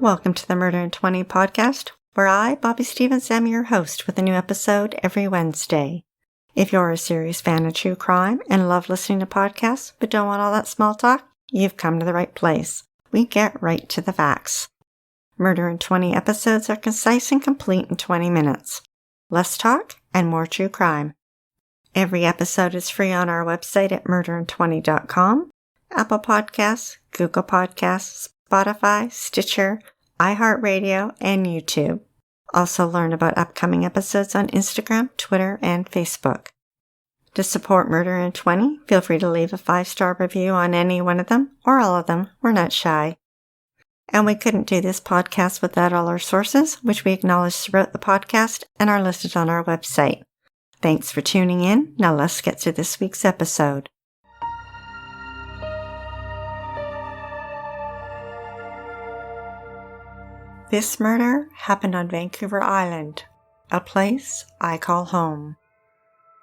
Welcome to the Murder in 20 podcast, where I, Bobby Stevens, am your host with a new episode every Wednesday. If you're a serious fan of true crime and love listening to podcasts but don't want all that small talk, you've come to the right place. We get right to the facts. Murder in 20 episodes are concise and complete in 20 minutes. Less talk and more true crime. Every episode is free on our website at murderin20.com, Apple Podcasts, Google Podcasts, Spotify, Stitcher, iHeartRadio, and YouTube. Also learn about upcoming episodes on Instagram, Twitter, and Facebook. To support Murder in 20, feel free to leave a 5-star review on any one of them, or all of them. We're not shy. And we couldn't do this podcast without all our sources, which we acknowledge throughout the podcast and are listed on our website. Thanks for tuning in. Now let's get to this week's episode. This murder happened on Vancouver Island, a place I call home.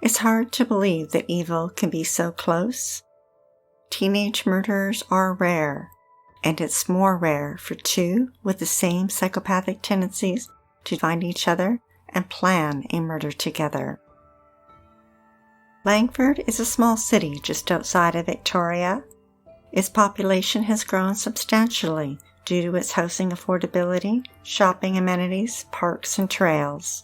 It's hard to believe that evil can be so close. Teenage murderers are rare, and it's more rare for two with the same psychopathic tendencies to find each other and plan a murder together. Langford is a small city just outside of Victoria. Its population has grown substantially due to its housing affordability, shopping amenities, parks, and trails.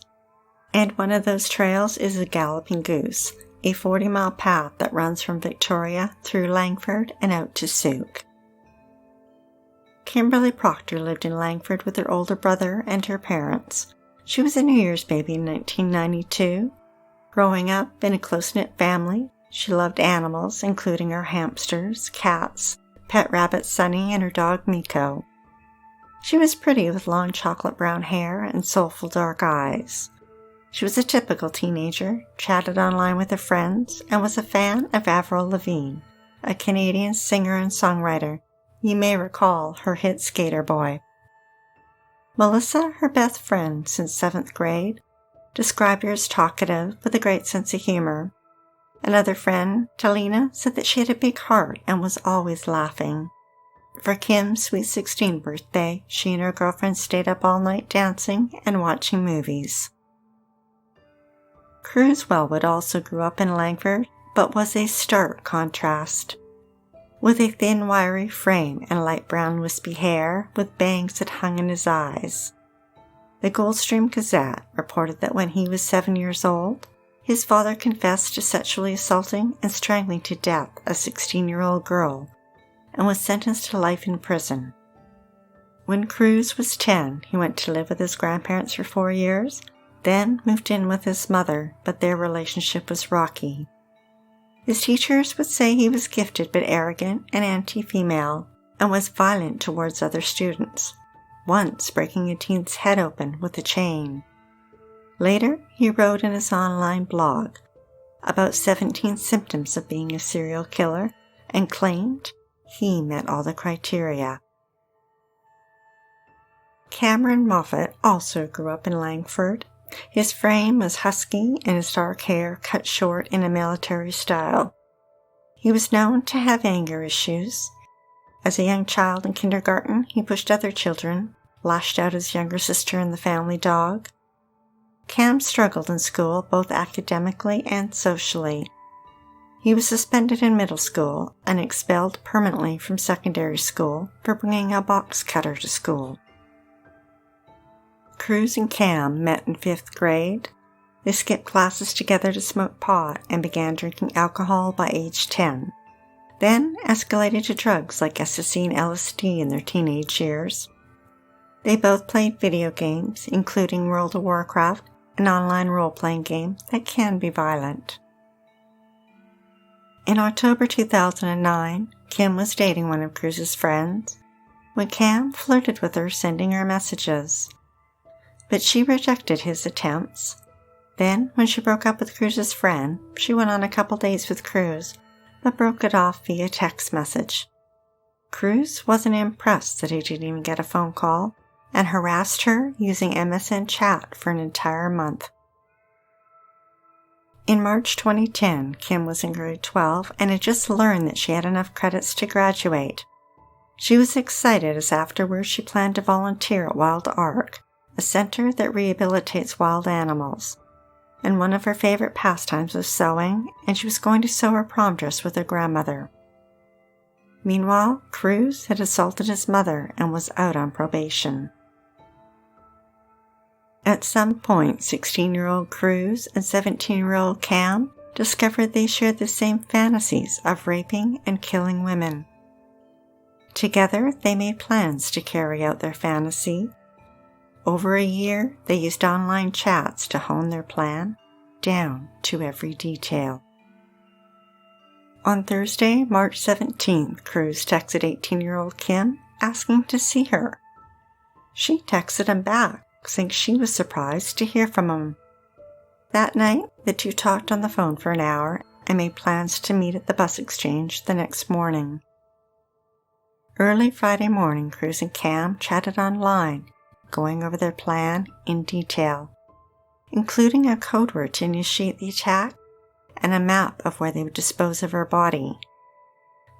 And one of those trails is the Galloping Goose, a 40-mile path that runs from Victoria through Langford and out to Souk. Kimberly Proctor lived in Langford with her older brother and her parents. She was a New Year's baby in 1992. Growing up in a close-knit family, she loved animals, including her hamsters, cats, pet rabbit Sunny, and her dog Miko. She was pretty with long chocolate brown hair and soulful dark eyes. She was a typical teenager, chatted online with her friends, and was a fan of Avril Lavigne, a Canadian singer and songwriter. You may recall her hit Skater Boy. Melissa, her best friend since 7th grade, described her as talkative with a great sense of humor. Another friend, Talina, said that she had a big heart and was always laughing. For Kim's sweet 16th birthday, she and her girlfriend stayed up all night dancing and watching movies. Kruse also grew up in Langford, but was a stark contrast. With a thin, wiry frame and light brown wispy hair with bangs that hung in his eyes. The Goldstream Gazette reported that when he was 7 years old, his father confessed to sexually assaulting and strangling to death a 16-year-old girl and was sentenced to life in prison. When Kruse was 10, he went to live with his grandparents for 4 years, then moved in with his mother, but their relationship was rocky. His teachers would say he was gifted but arrogant and anti-female and was violent towards other students, once breaking a teen's head open with a chain. Later, he wrote in his online blog about 17 symptoms of being a serial killer and claimed he met all the criteria. Cameron Moffat also grew up in Langford. His frame was husky and his dark hair cut short in a military style. He was known to have anger issues. As a young child in kindergarten, he pushed other children, lashed out his younger sister and the family dog. Cam struggled in school, both academically and socially. He was suspended in middle school and expelled permanently from secondary school for bringing a box cutter to school. Kruse and Cam met in 5th grade. They skipped classes together to smoke pot and began drinking alcohol by age 10, then escalated to drugs like ecstasy and LSD in their teenage years. They both played video games, including World of Warcraft, an online role-playing game that can be violent. In October 2009, Kim was dating one of Kruse's friends when Cam flirted with her, sending her messages. But she rejected his attempts. Then, when she broke up with Kruse's friend, she went on a couple dates with Kruse, but broke it off via text message. Kruse wasn't impressed that he didn't even get a phone call, and harassed her using MSN chat for an entire month. In March 2010, Kim was in grade 12 and had just learned that she had enough credits to graduate. She was excited as afterwards she planned to volunteer at Wild Ark, a center that rehabilitates wild animals. And one of her favorite pastimes was sewing, and she was going to sew her prom dress with her grandmother. Meanwhile, Kruse had assaulted his mother and was out on probation. At some point, 16-year-old Kruse and 17-year-old Cam discovered they shared the same fantasies of raping and killing women. Together, they made plans to carry out their fantasy. Over a year, they used online chats to hone their plan down to every detail. On Thursday, March 17th, Kruse texted 18-year-old Kim asking to see her. She texted him back, saying she was surprised to hear from him. That night, the two talked on the phone for an hour and made plans to meet at the bus exchange the next morning. Early Friday morning, Kruse and Cam chatted online, going over their plan in detail, including a code word to initiate the attack and a map of where they would dispose of her body.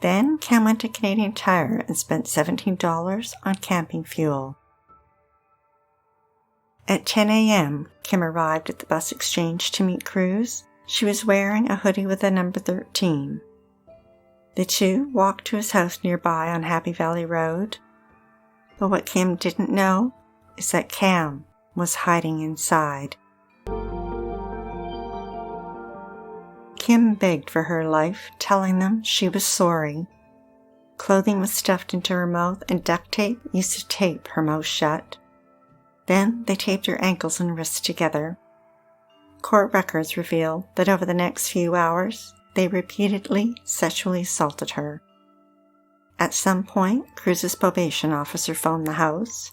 Then Cam went to Canadian Tire and spent $17 on camping fuel. At 10 a.m., Kim arrived at the bus exchange to meet Kruse. She was wearing a hoodie with the number 13. The two walked to his house nearby on Happy Valley Road. But what Kim didn't know is that Cam was hiding inside. Kim begged for her life, telling them she was sorry. Clothing was stuffed into her mouth and duct tape used to tape her mouth shut. Then they taped her ankles and wrists together. Court records revealed that over the next few hours, they repeatedly sexually assaulted her. At some point, Kruse's probation officer phoned the house.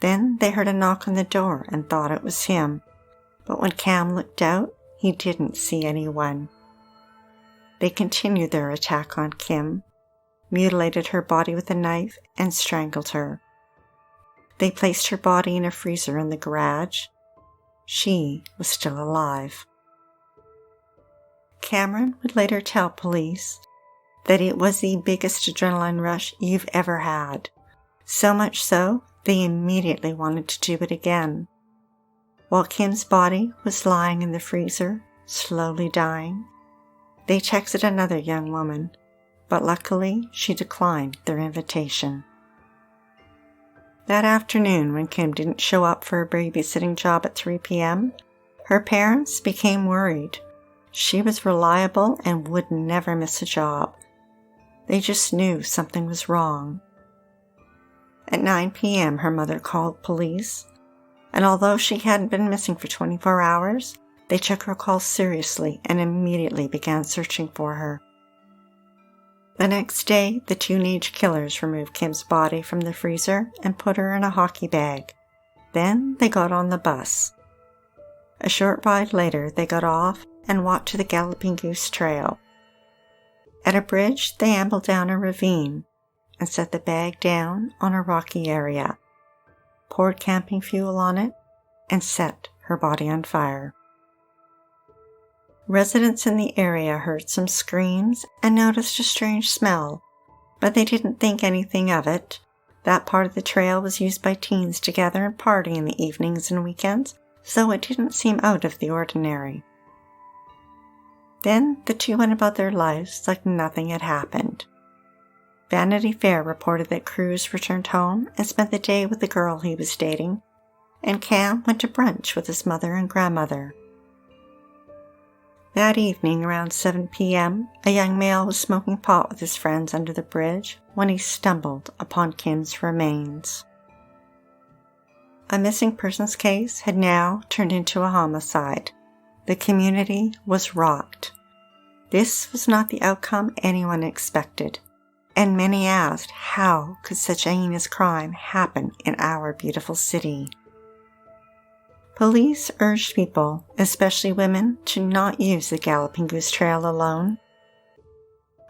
Then they heard a knock on the door and thought it was him. But when Cam looked out, he didn't see anyone. They continued their attack on Kim, mutilated her body with a knife, and strangled her. They placed her body in a freezer in the garage. She was still alive. Cameron would later tell police that it was the biggest adrenaline rush you've ever had. So much so, they immediately wanted to do it again. While Kim's body was lying in the freezer, slowly dying, they texted another young woman, but luckily she declined their invitation. That afternoon, when Kim didn't show up for her babysitting job at 3 p.m., her parents became worried. She was reliable and would never miss a job. They just knew something was wrong. At 9 p.m., her mother called police, and although she hadn't been missing for 24 hours, they took her call seriously and immediately began searching for her. The next day, the teenage killers removed Kim's body from the freezer and put her in a hockey bag. Then they got on the bus. A short ride later, they got off and walked to the Galloping Goose Trail. At a bridge, they ambled down a ravine and set the bag down on a rocky area, poured camping fuel on it, and set her body on fire. Residents in the area heard some screams and noticed a strange smell, but they didn't think anything of it. That part of the trail was used by teens to gather and party in the evenings and weekends, so it didn't seem out of the ordinary. Then the two went about their lives like nothing had happened. Vanity Fair reported that Kruse returned home and spent the day with the girl he was dating, and Cam went to brunch with his mother and grandmother. That evening, around 7 p.m., a young male was smoking pot with his friends under the bridge when he stumbled upon Kim's remains. A missing persons case had now turned into a homicide. The community was rocked. This was not the outcome anyone expected, and many asked how could such a heinous crime happen in our beautiful city. Police urged people, especially women, to not use the Galloping Goose Trail alone.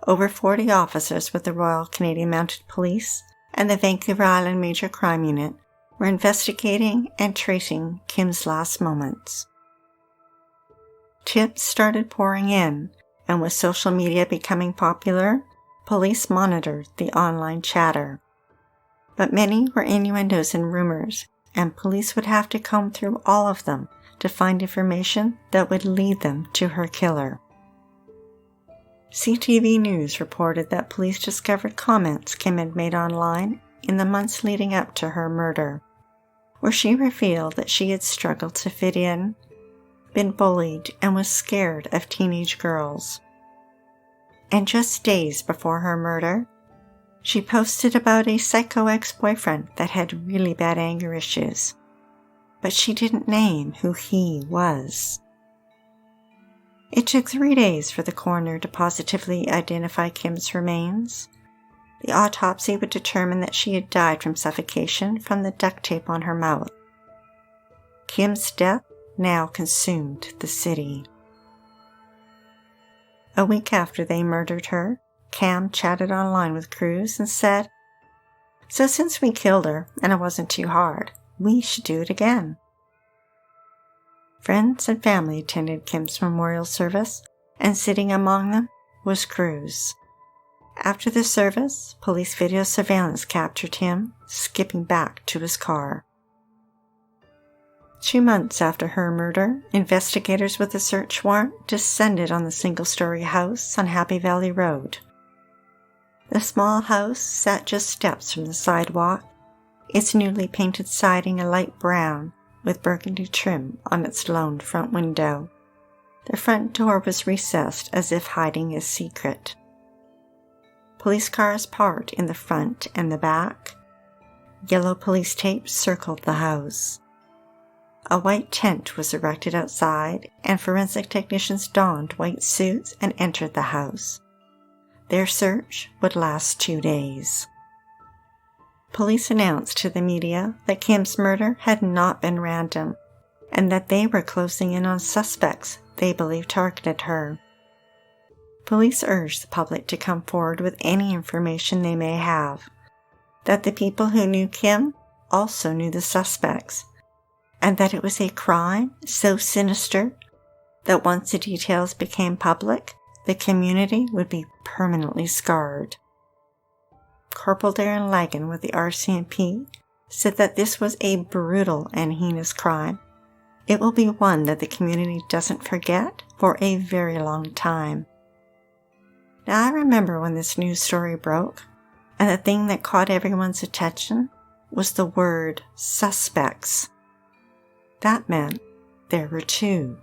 Over 40 officers with the Royal Canadian Mounted Police and the Vancouver Island Major Crime Unit were investigating and tracing Kim's last moments. Tips started pouring in, and with social media becoming popular, police monitored the online chatter. But many were innuendos and rumors, and police would have to comb through all of them to find information that would lead them to her killer. CTV News reported that police discovered comments Kim had made online in the months leading up to her murder, where she revealed that she had struggled to fit in, been bullied, and was scared of teenage girls. And just days before her murder, she posted about a psycho ex-boyfriend that had really bad anger issues, but she didn't name who he was. It took 3 days for the coroner to positively identify Kim's remains. The autopsy would determine that she had died from suffocation from the duct tape on her mouth. Kim's death now consumed the city. A week after they murdered her, Cam chatted online with Kruse and said, "So since we killed her and it wasn't too hard, we should do it again." Friends and family attended Kim's memorial service, and sitting among them was Kruse. After the service, police video surveillance captured him skipping back to his car. 2 months after her murder, investigators with a search warrant descended on the single-story house on Happy Valley Road. The small house sat just steps from the sidewalk, its newly painted siding a light brown with burgundy trim on its lone front window. The front door was recessed as if hiding a secret. Police cars parked in the front and the back. Yellow police tape circled the house. A white tent was erected outside, and forensic technicians donned white suits and entered the house. Their search would last 2 days. Police announced to the media that Kim's murder had not been random, and that they were closing in on suspects they believed targeted her. Police urged the public to come forward with any information they may have, that the people who knew Kim also knew the suspects, and that it was a crime so sinister that once the details became public, the community would be permanently scarred. Corporal Darren Lagan with the RCMP said that this was a brutal and heinous crime. It will be one that the community doesn't forget for a very long time. Now, I remember when this news story broke, and the thing that caught everyone's attention was the word suspects. That meant there were 2.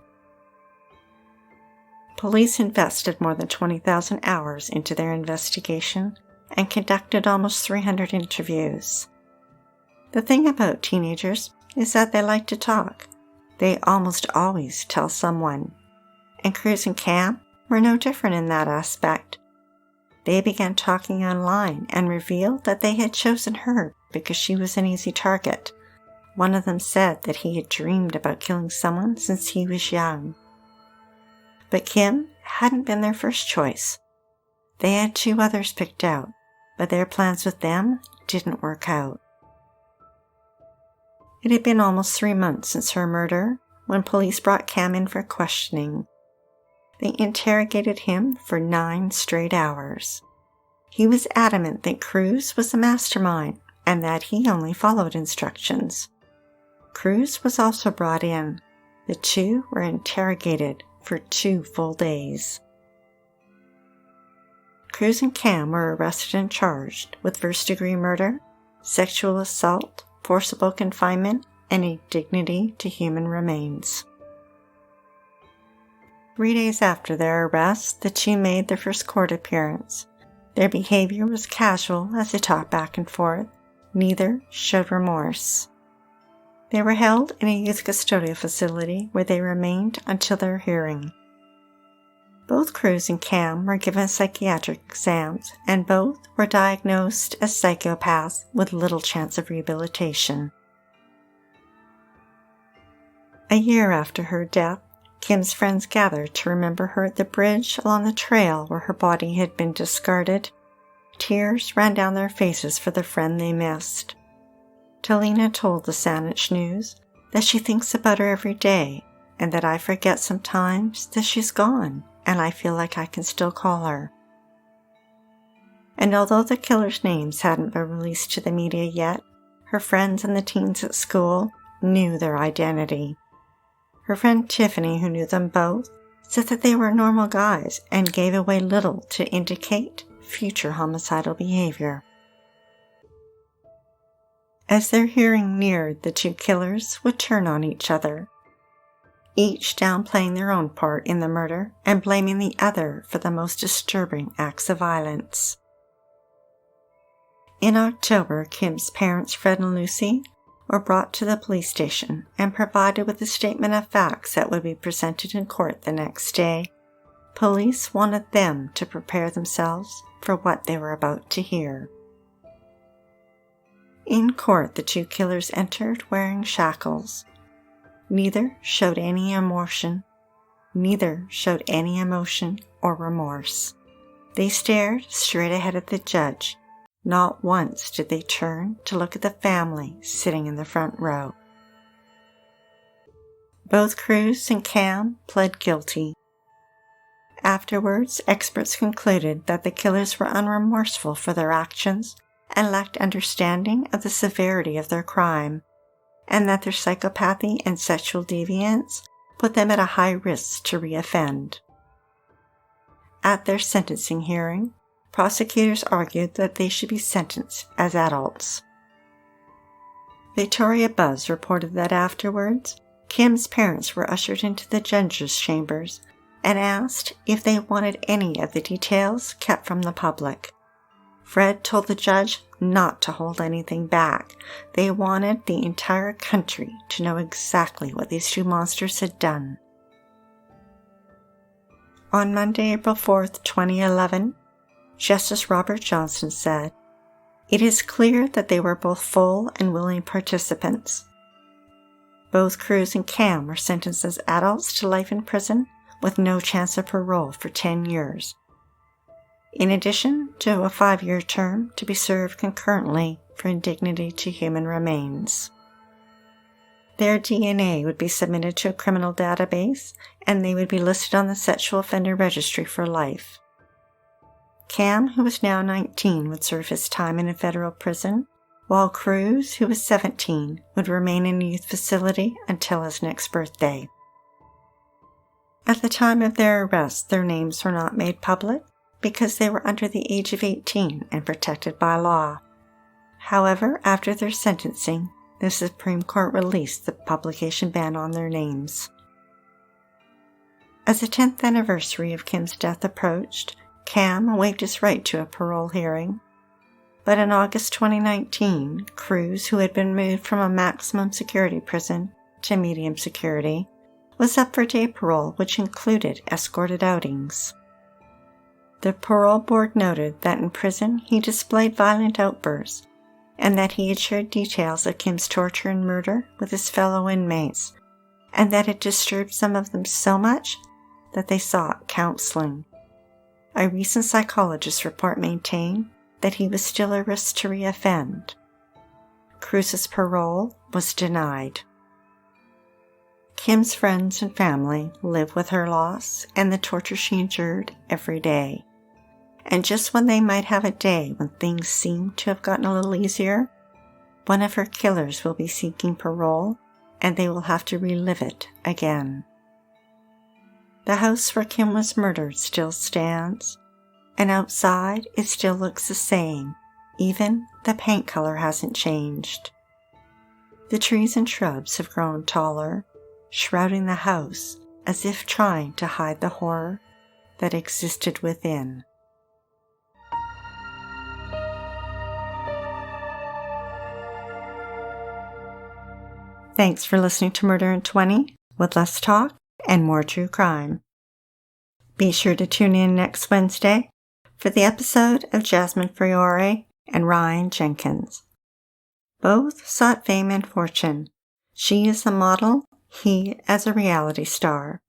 Police invested more than 20,000 hours into their investigation and conducted almost 300 interviews. The thing about teenagers is that they like to talk. They almost always tell someone. And Kruse and Cam were no different in that aspect. They began talking online and revealed that they had chosen her because she was an easy target. One of them said that he had dreamed about killing someone since he was young. But Kim hadn't been their first choice. They had 2 others picked out, but their plans with them didn't work out. It had been almost 3 months since her murder when police brought Cam in for questioning. They interrogated him for 9 straight hours. He was adamant that Kruse was the mastermind and that he only followed instructions. Kruse was also brought in. The 2 were interrogated for 2 full days. Kruse and Cam were arrested and charged with first-degree murder, sexual assault, forcible confinement, and a dignity to human remains. 3 days after their arrest, the 2 made their first court appearance. Their behavior was casual as they talked back and forth. Neither showed remorse. They were held in a youth custodial facility where they remained until their hearing. Both Kruse and Cam were given psychiatric exams, and both were diagnosed as psychopaths with little chance of rehabilitation. A year after her death, Kim's friends gathered to remember her at the bridge along the trail where her body had been discarded. Tears ran down their faces for the friend they missed. Talina told the Saanich News that she thinks about her every day, and that I forget sometimes that she's gone, and I feel like I can still call her. and although the killers' names hadn't been released to the media yet, her friends and the teens at school knew their identity. Her friend Tiffany, who knew them both, said that they were normal guys and gave away little to indicate future homicidal behavior. As their hearing neared, the two killers would turn on each other, each downplaying their own part in the murder and blaming the other for the most disturbing acts of violence. In October, Kim's parents, Fred and Lucy, were brought to the police station and provided with a statement of facts that would be presented in court the next day. Police wanted them to prepare themselves for what they were about to hear. In court, the two killers entered wearing shackles. Neither showed any emotion or remorse. They stared straight ahead at the judge. Not once did they turn to look at the family sitting in the front row. Both Kruse and Cam pled guilty. Afterwards, experts concluded that the killers were unremorseful for their actions and lacked understanding of the severity of their crime, and that their psychopathy and sexual deviance put them at a high risk to reoffend. At their sentencing hearing, prosecutors argued that they should be sentenced as adults. Victoria Buzz reported that afterwards, Kim's parents were ushered into the judge's chambers and asked if they wanted any of the details kept from the public. Fred told the judge not to hold anything back. They wanted the entire country to know exactly what these two monsters had done. On Monday, April 4th, 2011, Justice Robert Johnson said, "It is clear that they were both full and willing participants. Both Kruse and Cam were sentenced as adults to life in prison with no chance of parole for 10 years, in addition to a 5-year term to be served concurrently for indignity to human remains. Their DNA would be submitted to a criminal database, and they would be listed on the sexual offender registry for life. Cam, who was now 19, would serve his time in a federal prison, while Kruse, who was 17, would remain in a youth facility until his next birthday." At the time of their arrest, their names were not made public because they were under the age of 18 and protected by law. However, after their sentencing, the Supreme Court released the publication ban on their names. As the 10th anniversary of Kim's death approached, Cam waived his right to a parole hearing. But in August 2019, Kruse, who had been moved from a maximum security prison to medium security, was up for day parole, which included escorted outings. The parole board noted that in prison he displayed violent outbursts and that he had shared details of Kim's torture and murder with his fellow inmates, and that it disturbed some of them so much that they sought counseling. A recent psychologist report maintained that he was still a risk to reoffend. Kruse's parole was denied. Kim's friends and family live with her loss and the torture she endured every day. And just when they might have a day when things seem to have gotten a little easier, one of her killers will be seeking parole and they will have to relive it again. The house where Kim was murdered still stands, and outside it still looks the same. Even the paint color hasn't changed. The trees and shrubs have grown taller, shrouding the house as if trying to hide the horror that existed within. Thanks for listening to Murder in 20 with less talk and more true crime. Be sure to tune in next Wednesday for the episode of Jasmine Fiore and Ryan Jenkins. Both sought fame and fortune. She as a model, he as a reality star.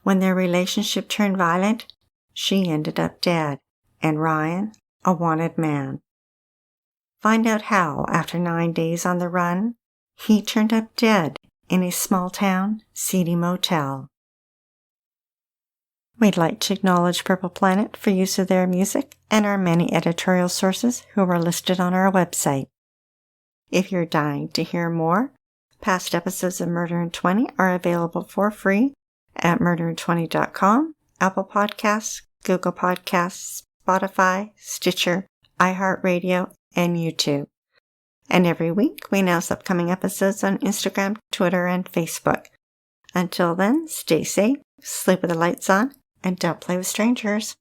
When their relationship turned violent, she ended up dead, and Ryan a wanted man. Find out how, after 9 days on the run, he turned up dead in a small-town, seedy motel. We'd like to acknowledge Purple Planet for use of their music and our many editorial sources who are listed on our website. If you're dying to hear more, past episodes of Murder in 20 are available for free at murderin20.com, Apple Podcasts, Google Podcasts, Spotify, Stitcher, iHeartRadio, and YouTube. And every week we announce upcoming episodes on Instagram, Twitter, and Facebook. Until then, stay safe, sleep with the lights on, and don't play with strangers.